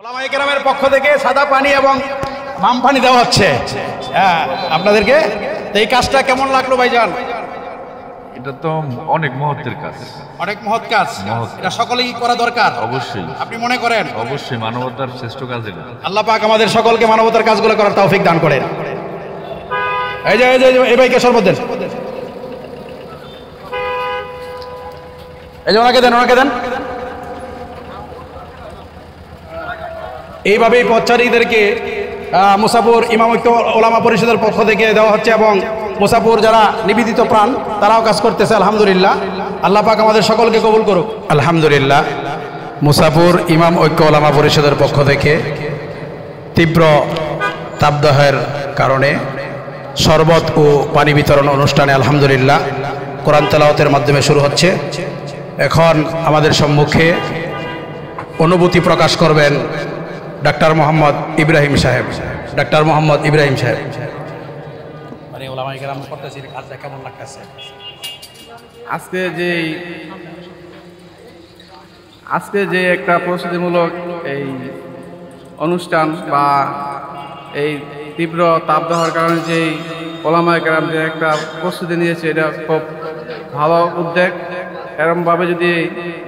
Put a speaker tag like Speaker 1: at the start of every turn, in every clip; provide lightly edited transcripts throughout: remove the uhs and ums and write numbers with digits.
Speaker 1: ওলামায়ে কেরামের পক্ষ থেকে সাদা পানি এবং বাম পানি দেওয়া হচ্ছে আপনাদেরকে। তো এই কাজটা কেমন লাগলো ভাইজান?
Speaker 2: এটা তো অনেক মহত্বের কাজ,
Speaker 1: অনেক মহৎ কাজ। এটা সকলেই করা দরকার
Speaker 2: অবশ্যই।
Speaker 1: আপনি মনে করেন?
Speaker 2: অবশ্যই, মানবতার শ্রেষ্ঠ কাজ এটা।
Speaker 1: আল্লাহ পাক আমাদের সকলকে মানবতার কাজগুলো করার তৌফিক দান করেন। এই যে এই ভাইকে শরবত দেন, এই যে ওনাকে দেন। এইভাবেই পথচারীদেরকে মুসাফির ইমাম ঐক্য ওলামা পরিষদের পক্ষ থেকে দেওয়া হচ্ছে এবং মুসাফির যারা নিবেদিত প্রাণ তারাও কাজ করতেছে। আলহামদুলিল্লাহ, আল্লাহ পাক আমাদের সকলকে কবুল করুক। আলহামদুলিল্লাহ, মুসাফির ইমাম ঐক্য ওলামা পরিষদের পক্ষ থেকে তীব্র তাপদাহের কারণে শরবত ও পানি বিতরণ অনুষ্ঠানে আলহামদুলিল্লাহ কোরআন তেলাওয়াতের মাধ্যমে শুরু হচ্ছে। এখন আমাদের সম্মুখে অনুভূতি প্রকাশ করবেন ডাক্তার মোহাম্মদ ইব্রাহিম সাহেব। ডাক্তার মোহাম্মদ ইব্রাহিম সাহেব। মানে ওলামায়ে কেরাম করতেছে, কাজটা কেমন লাগতেছে?
Speaker 3: আজকে যে একটা প্রস্তুতিমূলক এই অনুষ্ঠান বা এই তীব্র তাপদাহের কারণে যেই ওলামায়ে কেরাম যে একটা প্রস্তুতি নিয়েছে, এটা খুব ভালো উদ্যোগ। এরকমভাবে যদি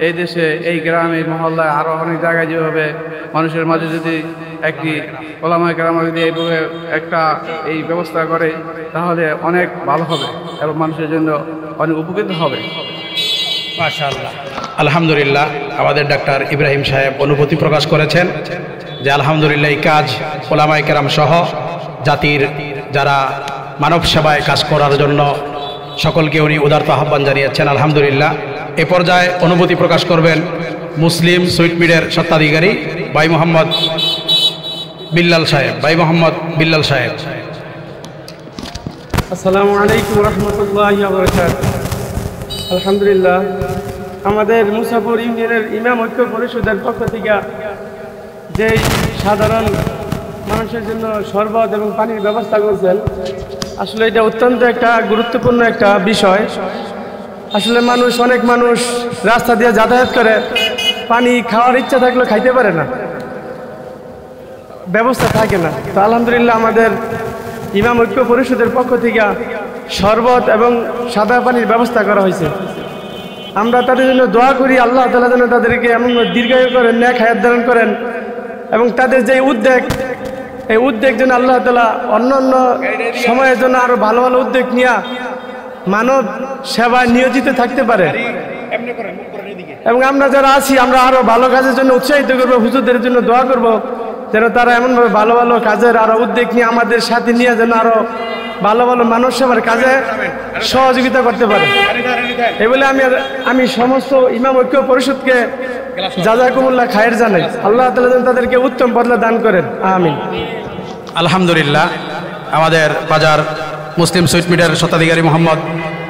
Speaker 3: এই দেশে, এই গ্রামে, এই মহল্লায়, আরও অনেক জায়গায় যেভাবে মানুষের মাঝে যদি একটি ওলামায়ে কেরাম যদি এইভাবে একটা এই ব্যবস্থা করে, তাহলে অনেক ভালো হবে এবং মানুষের জন্য অনেক উপকৃত হবে।
Speaker 1: মাশাআল্লাহ, আলহামদুলিল্লাহ, আমাদের ডাক্তার ইব্রাহিম সাহেব অনুভূতি প্রকাশ করেছেন যে আলহামদুলিল্লাহ এই কাজ ওলামায়ে কেরাম সহ জাতির যারা মানব সেবায় কাজ করার জন্য সকলকে উনি উদারত আহ্বান জানিয়েছেন। আলহামদুলিল্লাহ, এ পর্যায়ে অনুভূতি প্রকাশ করবেন মুসলিম সুইট মিলের স্বত্বাধিকারী ভাই মোহাম্মদ বিল্লাল সাহেব।
Speaker 4: আসসালামু আলাইকুম রহমতুল্লাহি ওয়া বারাকাতুহু। আলহামদুলিল্লাহ, আমাদের মুসাফির ইউনিয়নের ইমাম ঐক্য পরিষদের পক্ষ থেকে যে সাধারণ মানুষের জন্য শরবত এবং পানির ব্যবস্থা করছেন, আসলে এটা অত্যন্ত একটা গুরুত্বপূর্ণ একটা বিষয়। আসলে অনেক মানুষ রাস্তা দিয়ে যাতায়াত করে, পানি খাওয়ার ইচ্ছা থাকলেও খাইতে পারে না, ব্যবস্থা থাকে না। তো আলহামদুলিল্লাহ, আমাদের ইমাম ঐক্য পরিষদের পক্ষ থেকে শরবত এবং সাদা পানির ব্যবস্থা করা হয়েছে। আমরা তাদের জন্য দোয়া করি, আল্লাহ তাআলা যেন তাদেরকে এমন দীর্ঘায়ু করেন, নেক হায়াত দান করেন এবং তাদের যে উদ্যোগ, এই উদ্যোগ যেন আল্লাহ তাআলা অন্য সময়ের জন্য আরো ভালো ভালো উদ্যোগ নিয়ে মানব সেবায় নিয়োজিত থাকতে পারে। এবং আমরা যারা আছি, আমরা আরো ভালো কাজের জন্য উৎসাহিত করবো, হুজুরদের জন্য দোয়া করব যেন তারা এমনভাবে ভালো ভালো কাজের আরো উদ্যোগ নিয়ে আমাদের সাথে নিয়ে যেন আরো ভালো ভালো মানব সেবার কাজে সহযোগিতা করতে পারে। এই বলে আমি সমস্ত ইমাম ঐক্য পরিষদকে জাযাকুমুল্লাহ খায়ের জানাই। আল্লাহ তাআলা যেন তাদেরকে উত্তম বদলা দান করেন, আমিন।
Speaker 1: আলহামদুলিল্লাহ, আমাদের বাজার মুসলিম সুইট মিলের স্বত্বাধিকারী মোহাম্মদ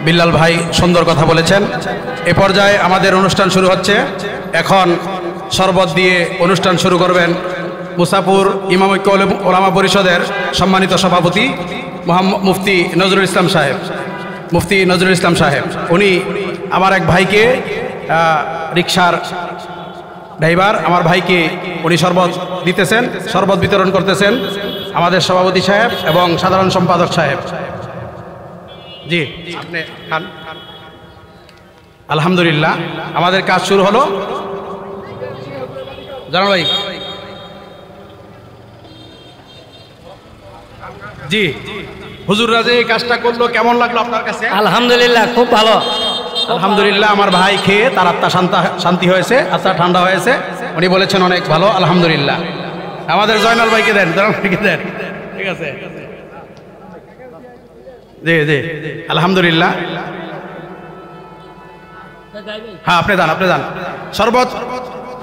Speaker 1: বিল্লাল ভাই সুন্দর কথা বলেছেন। এ পর্যায়ে আমাদের অনুষ্ঠান শুরু হচ্ছে। এখন শরবত দিয়ে অনুষ্ঠান শুরু করবেন মুসাফির ইমাম ঐক্য ওলামা পরিষদের সম্মানিত সভাপতি মুফতি নজরুল ইসলাম সাহেব। উনি আমার এক ভাইকে, রিকশার ড্রাইভার, আমার ভাইকে উনি শরবত দিতেছেন, শরবত বিতরণ করতেছেন আমাদের সভাপতি সাহেব এবং সাধারণ সম্পাদক সাহেব। জি, আপনি খান। আলহামদুলিল্লাহ, আমাদের কাজ শুরু হলো। জানাল ভাই। জি, হুজুররা যে এই কাজটা করলো কেমন লাগলো আপনার কাছে?
Speaker 5: আলহামদুলিল্লাহ, খুব ভালো।
Speaker 1: আলহামদুলিল্লাহ, আমার ভাই খেয়ে তার আত্মা শান্তি হয়েছে, আত্মা ঠান্ডা হয়েছে। উনি বলেছেন অনেক ভালো। আলহামদুলিল্লাহ, আমাদের জয়নাল ভাইকে দেন। ঠিক আছে, জি, আলহামদুলিল্লাহ। হ্যাঁ, আপনি দান শরবত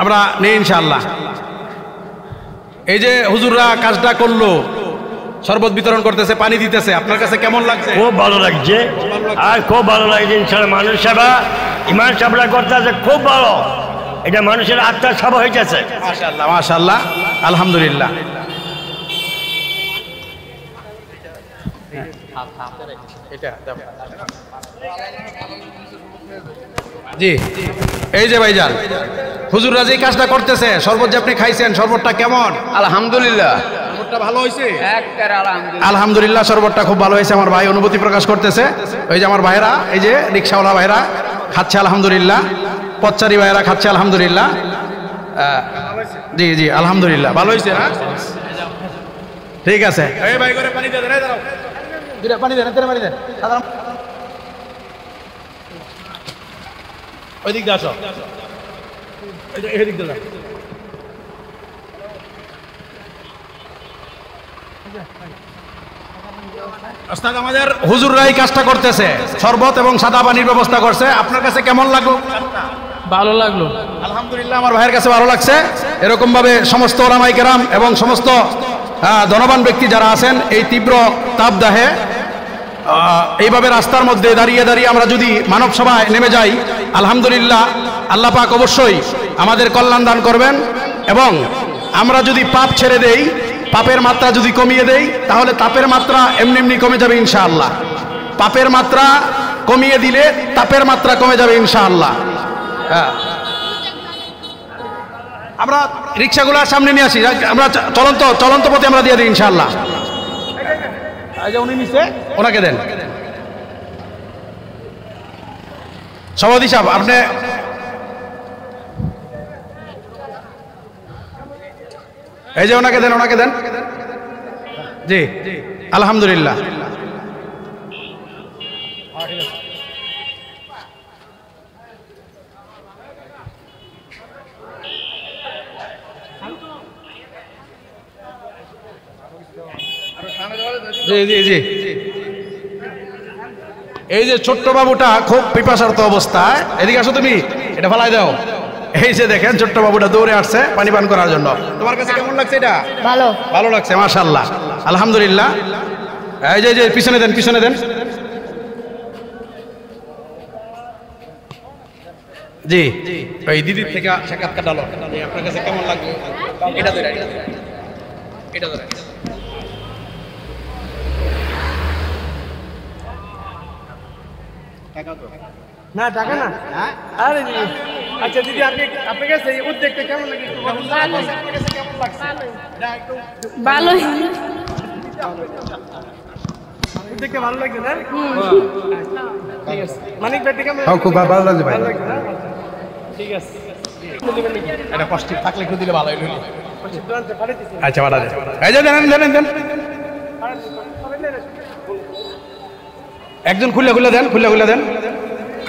Speaker 1: আমরা নেই ইনশাআল্লাহ। এই যে হুজুররা কাজটা করলো, শরবত বিতরণ করতেছে, পানি দিতেছে, আপনার কাছে কেমন লাগছে?
Speaker 5: খুব ভালো লাগছে, আর খুব ভালো লাগছে। ইনশাআল্লাহ, মানুষ সেবা ইমান সেবা করতেছে, খুব ভালো। এটা মানুষের আত্মার সেবা হইতেছে।
Speaker 1: মাশাআল্লাহ, আলহামদুলিল্লাহ। জি। এই যে ভাইজান হুজুররা যে কাজটা করতেছে, শরবত যে আপনি খাইছেন, শরবতটা কেমন?
Speaker 6: আলহামদুলিল্লাহ,
Speaker 1: শরবতটা ভালো হয়েছে?
Speaker 6: আলহামদুলিল্লাহ।
Speaker 1: আলহামদুলিল্লাহ, শরবতটা খুব ভালো হয়েছে। আমার ভাই অনুভূতি প্রকাশ করতেছে। ওই যে আমার ভাইরা, এই যে রিক্সাওয়ালা ভাইরা খাচ্ছে আলহামদুলিল্লাহ, পথচারী ভাইরা খাচ্ছে আলহামদুলিল্লাহ। জি জি আলহামদুলিল্লাহ, ভালো হয়েছে না? ঠিক আছে। এই ভাই করে পানি দেন, দাঁড়াও, দুইটা পানি দেন, পানি দেন। ওই দিক দিয়ে আসো, এই দিক দিয়ে। ওস্তাদ আমাদের হুজুররাই কাজটা করতেছে, শরবত এবং সাদা পানির ব্যবস্থা করছে। আপনার কাছে কেমন লাগলো?
Speaker 4: ভালো লাগলো
Speaker 1: আলহামদুলিল্লাহ, আমার ভাইয়ের কাছে ভালো লাগছে। এরকম ভাবে সমস্ত ওলামায়ে কেরাম এবং সমস্ত ধনবান ব্যক্তি যারা আছেন এই তীব্র তাপদাহে এইভাবে রাস্তার মধ্যে দাঁড়িয়ে দাঁড়িয়ে আমরা যদি মানব সভায় নেমে যাই, আলহামদুলিল্লাহ আল্লাহ পাক অবশ্যই আমাদের কল্যাণ দান করবেন। এবং আমরা যদি পাপ ছেড়ে দেই, পাপের মাত্রা যদি কমিয়ে দেই, তাহলে তাপের মাত্রা এমনি এমনি কমে যাবে ইনশাআল্লাহ। পাপের মাত্রা কমিয়ে দিলে তাপের মাত্রা কমে যাবে ইনশাআল্লাহ। হ্যাঁ, আমরা রিক্সাগুলো সামনে নিয়ে আসি, আমরা চলন্ত পথে আমরা দিয়ে দিই ইনশাআল্লাহ। উনি নিচে, ওনাকে দেন। সভাপতি সাহেব আপনি এই যে ওনাকে দেন, ওনাকে দেন। জি আলহামদুলিল্লাহ। জি জি জি, এই যে ছোট্ট বাবুটা খুব পিপাসার্ত অবস্থায়, এদিকে আসো তুমি, এটা ফালাই দাও। এই যে দেখেন ছোট্ট বাবুটা দৌড়ে আসছে পানি পান করার জন্য। তোমার কাছে কেমন লাগছে এটা?
Speaker 7: ভালো,
Speaker 1: ভালো লাগছে, মাশাআল্লাহ, আলহামদুলিল্লাহ। এই যে পিছনে দেন, পিছনে দেন। জি, এই দিদির থেকে সাক্ষাৎকার ডালো, আপনার কাছে কেমন লাগলো? এটা ধরে, এটা ধরে।
Speaker 4: না টাকা না, আরে দিদি, আচ্ছা দিদি আপনি আপনার কাছে এই উদ্যোগটা কেমন লাগে?
Speaker 7: ভালো,
Speaker 4: উদ্যোগটা ভালো লাগছে না? ঠিক আছে, মানিক ভাই কেমন?
Speaker 1: খুব ভালো লাগছে ভাই।
Speaker 4: ঠিক আছে,
Speaker 1: এটা পজিটিভ থাকলে একটু দিলে ভালো হইলো।
Speaker 4: পাঠাইতেছি।
Speaker 1: আচ্ছা পাঠা দেন, এই যে দেন। একজন খুলে দেন।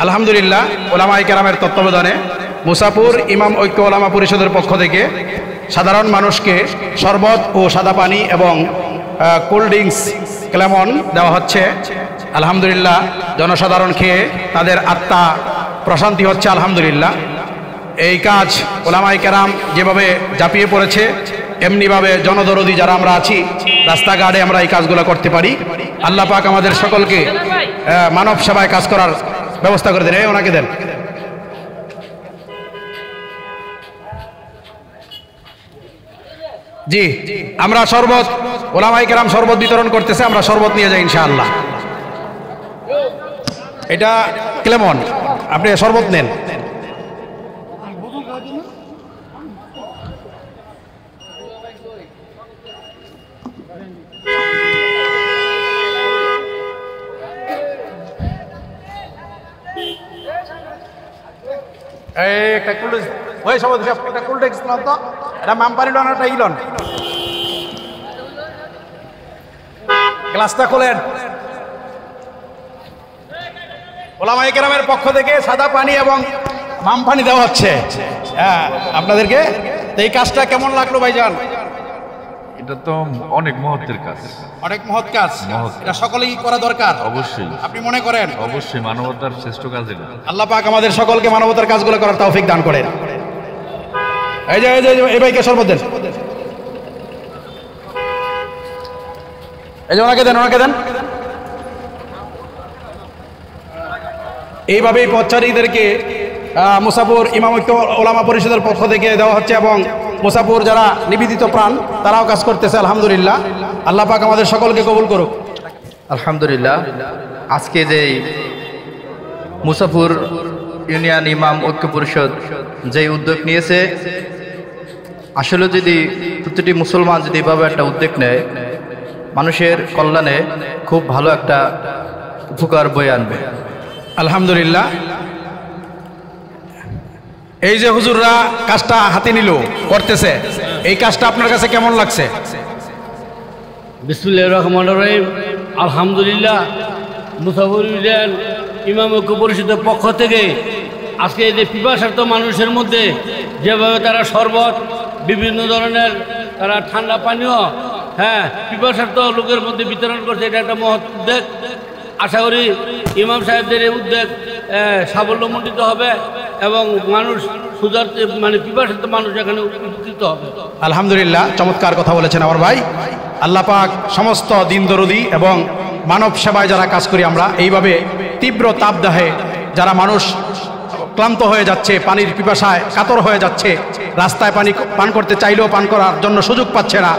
Speaker 1: আলহামদুলিল্লাহ, ওলামায়ে কেরামের তত্ত্বাবধানে মুসাপুর ইমাম ঐক্য ওলামা পরিষদের পক্ষ থেকে সাধারণ মানুষকে শরবত ও সাদা পানি এবং কোল্ড ড্রিঙ্কস ক্লেমন দেওয়া হচ্ছে। আলহামদুলিল্লাহ, জনসাধারণ খেয়ে তাদের আত্মা প্রশান্তি হচ্ছে আলহামদুলিল্লাহ। এই কাজ ওলামায়ে কেরাম যেভাবে ঝাঁপিয়ে পড়েছে, এমনিভাবে জনদরদি যারা আমরা আছি রাস্তাঘাটে আমরা এই কাজগুলো করতে পারি। আল্লাহ পাক আমাদের সকলকে মানব সেবায় কাজ করার ব্যবস্থা করে দেন। ওনাকে দেন। জি, আমরা শরবত, ওলামায়ে কেরাম শরবত বিতরণ করতেছে, আমরা শরবত নিয়ে যাই ইনশাআল্লাহ। এটা ক্লেমন, আপনি শরবত নেন। এই একটা কোল্ড ড্রিঙ্কস, ওই সভাপতি সাহেব একটা কোল্ড ড্রিঙ্কস নাও তো, এটা মামপানি লন, একটা ইলন, গ্লাসটা খোলেন। ওলামায়ে কেরামের পক্ষ থেকে সাদা পানি এবং মাম পানি দেওয়া হচ্ছে আপনাদেরকে। এই কাজটা কেমন লাগলো ভাইজান?
Speaker 2: এটা তো অনেক মহত্বের কাজ,
Speaker 1: অনেক মহৎ কাজ, এটা সকলেই করা দরকার।
Speaker 2: অবশ্যই,
Speaker 1: আপনি মনে করেন?
Speaker 2: অবশ্যই, মানবতার শ্রেষ্ঠ কাজ এটা।
Speaker 1: আল্লাহ পাক আমাদের সকলকে মানবতার কাজগুলো করার তৌফিক দান করেন। এই যে এই ভাইকে শরবত দেন, এই যে ওনাকে দেন। এইভাবেই পথচারীদেরকে মুসাফির ইমাম ঐক্য ওলামা পরিষদের পক্ষ থেকে দেওয়া হচ্ছে এবং মুসাফির যারা নিবেদিত প্রাণ তারাও কাজ করতেছে আলহামদুলিল্লাহ। আল্লাহ পাক আমাদের সকলকে কবুল করুক।
Speaker 6: আলহামদুলিল্লাহ, আজকে যে মুসাফির
Speaker 8: ইউনিয়ন ইমাম ঐক্য পরিষদ যে উদ্যোগ নিয়েছে, আসলে যদি প্রতিটি মুসলমান যদি এভাবে একটা উদ্যোগ নেয়, মানুষের কল্যাণে খুব ভালো একটা উপকার বয়ে আনবে।
Speaker 1: আলহামদুলিল্লাহ। এই যে হুজুররা কাজটা হাতে নিল করতেছে, এই কাজটা আপনার কাছে কেমন লাগছে?
Speaker 9: বিসমিল্লাহির রহমানির রহিম। আলহামদুলিল্লাহ, মুসাফির ইউনিয়ন ইমাম ঐক্য পরিষদের পক্ষ থেকে আজকে এই যে পিপাসার্ত মানুষের মধ্যে যেভাবে তারা শরবত, বিভিন্ন ধরনের তারা ঠান্ডা পানীয়, পিপাসার্ত লোকের মধ্যে বিতরণ করছে, এটা একটা মহৎ উদ্যোগ। আশা করি ইমাম সাহেবদের এই উদ্যোগ সাফল্যমণ্ডিত হবে এবং মানুষ মানে পিপাসার্ত মানুষ এখানে উপকৃত হবে।
Speaker 1: আলহামদুলিল্লাহ, চমৎকার কথা বলেছেন আমার ভাই। আল্লাহ পাক সমস্ত দিন দরদি এবং মানব সেবায় যারা কাজ করি আমরা, এইভাবে তীব্র তাপদাহে যারা মানুষ ক্লান্ত হয়ে যাচ্ছে, পানির পিপাসায় কাতর হয়ে যাচ্ছে, রাস্তায় পানি পান করতে চাইলেও পান করার জন্য সুযোগ পাচ্ছে না,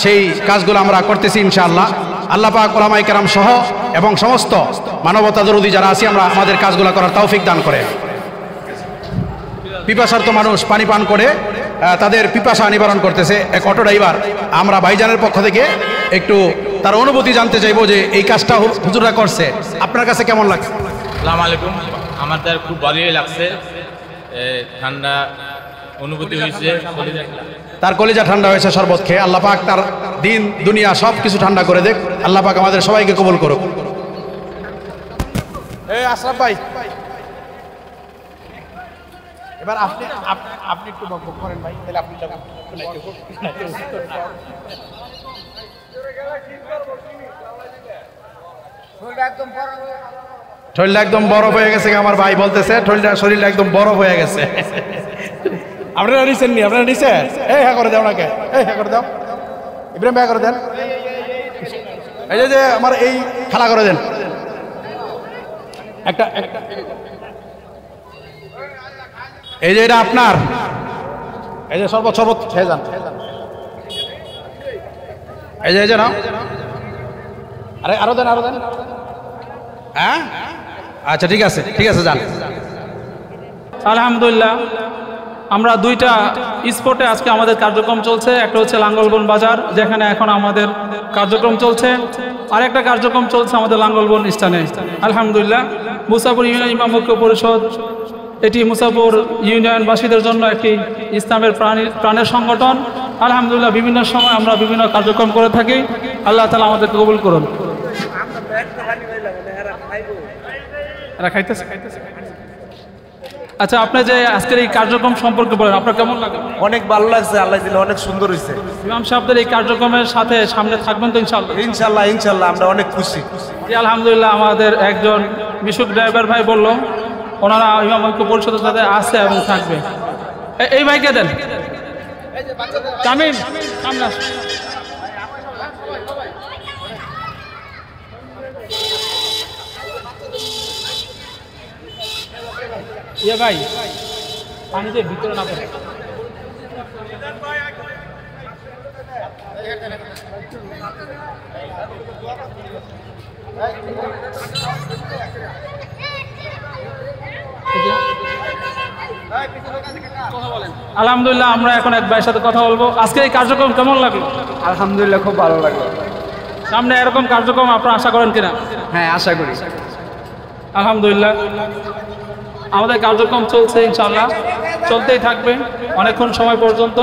Speaker 1: সেই কাজগুলো আমরা করতেছি ইনশাআল্লাহ। আল্লাহ পাক ওলামায়ে কেরাম সহ এবং সমস্ত মানবতা দরদি যারা আছি আমরা, আমাদের কাজগুলো করার তৌফিক দান করে। পিপাসার্ত মানুষ পানি পান করে তাদের পিপাসা নিবারণ করতেছে এক অটো ড্রাইভার। আমরা ভাইজানের পক্ষ থেকে একটু তার অনুভূতি জানতে চাইবো যে এই কাজটা হুজুররা করছে, আপনার কাছে কেমন লাগছে?
Speaker 10: আসসালামু আলাইকুম। আমাদের খুব ভালোই লাগছে, ঠান্ডা অনুভূতি হয়েছে,
Speaker 1: তার কলিজা ঠান্ডা হয়েছে শরবত খেয়ে। আল্লাহ পাক তার দিন দুনিয়া সব কিছু ঠান্ডা করে দেখ। আল্লাহ পাক আমাদের সবাইকে কবুল করুক। এই আশরাফ ভাই, এবার আপনি একটু বকবক করেন ভাই, তাহলে আপনি শরীরটা একদম বরফ হয়ে গেছে। আমার ভাই বলতেছে শরীরটা একদম বরফ হয়ে গেছে। আপনারা নিছেন নি? আপনারা নিছেন? এই হ্যাঁ করে দাও নাকে, এই হ্যাঁ করে দাও, ইব্রাহিম ভাই করে দেন। এই যে আমার এই খেলা করে দেন একটা। এই যে এটা আপনার, এই যে শরবত খেয়ে যান। এই যে নাও, আরে আরো দেন। হ্যাঁ আচ্ছা ঠিক আছে যান।
Speaker 11: আলহামদুলিল্লাহ, আমরা দুইটা স্পটে আজকে আমাদের কার্যক্রম চলছে। একটা হচ্ছে লাঙ্গলবন বাজার, যেখানে এখন আমাদের কার্যক্রম চলছে, আর একটা কার্যক্রম চলছে আমাদের লাঙ্গলবন স্থানে। আলহামদুলিল্লাহ, মুসাফির ইউনিয়ন ইমাম ঐক্য পরিষদ এটি মুসাফির ইউনিয়নবাসীদের জন্য একটি ইসলামের প্রাণের সংগঠন। আলহামদুলিল্লাহ, বিভিন্ন সময় আমরা বিভিন্ন কার্যক্রম করে থাকি। আল্লাহ তাআলা আমাদেরকে কবুল করুন। আচ্ছা, আপনি যে আজকের এই কার্যক্রম সম্পর্কে বলেন, আপনার কেমন লাগে?
Speaker 12: অনেক ভালো লাগছে, আল্লাহ দিলে অনেক সুন্দর হয়েছে।
Speaker 11: ইমাম সাহেবদের এই কার্যক্রমের সাথে সামনে থাকবেন তো ইনশাআল্লাহ?
Speaker 12: ইনশাআল্লাহ আমরা অনেক খুশি।
Speaker 11: আলহামদুলিল্লাহ, আমাদের একজন মিশুক ড্রাইভার ভাই বলল ওনারা ইমাম ঐক্য পরিষদের সাথে আছে এবং থাকবে। এই ভাইকে দেন, তামিম সামনে আসুন। ভাই পানিতে ভিতরে না পড়ে। আলহামদুলিল্লাহ, আমরা এখন এক ভাইয়ের সাথে কথা বলবো। আজকে এই কার্যক্রম কেমন লাগলো?
Speaker 13: আলহামদুলিল্লাহ, খুব ভালো লাগলো।
Speaker 11: সামনে এরকম কার্যক্রম আপনারা আশা করেন কিনা?
Speaker 13: হ্যাঁ, আশা করি।
Speaker 11: আলহামদুলিল্লাহ, আমাদের কার্যক্রম চলছে, ইনশাআল্লাহ চলতেই থাকবে অনেকক্ষণ সময় পর্যন্ত।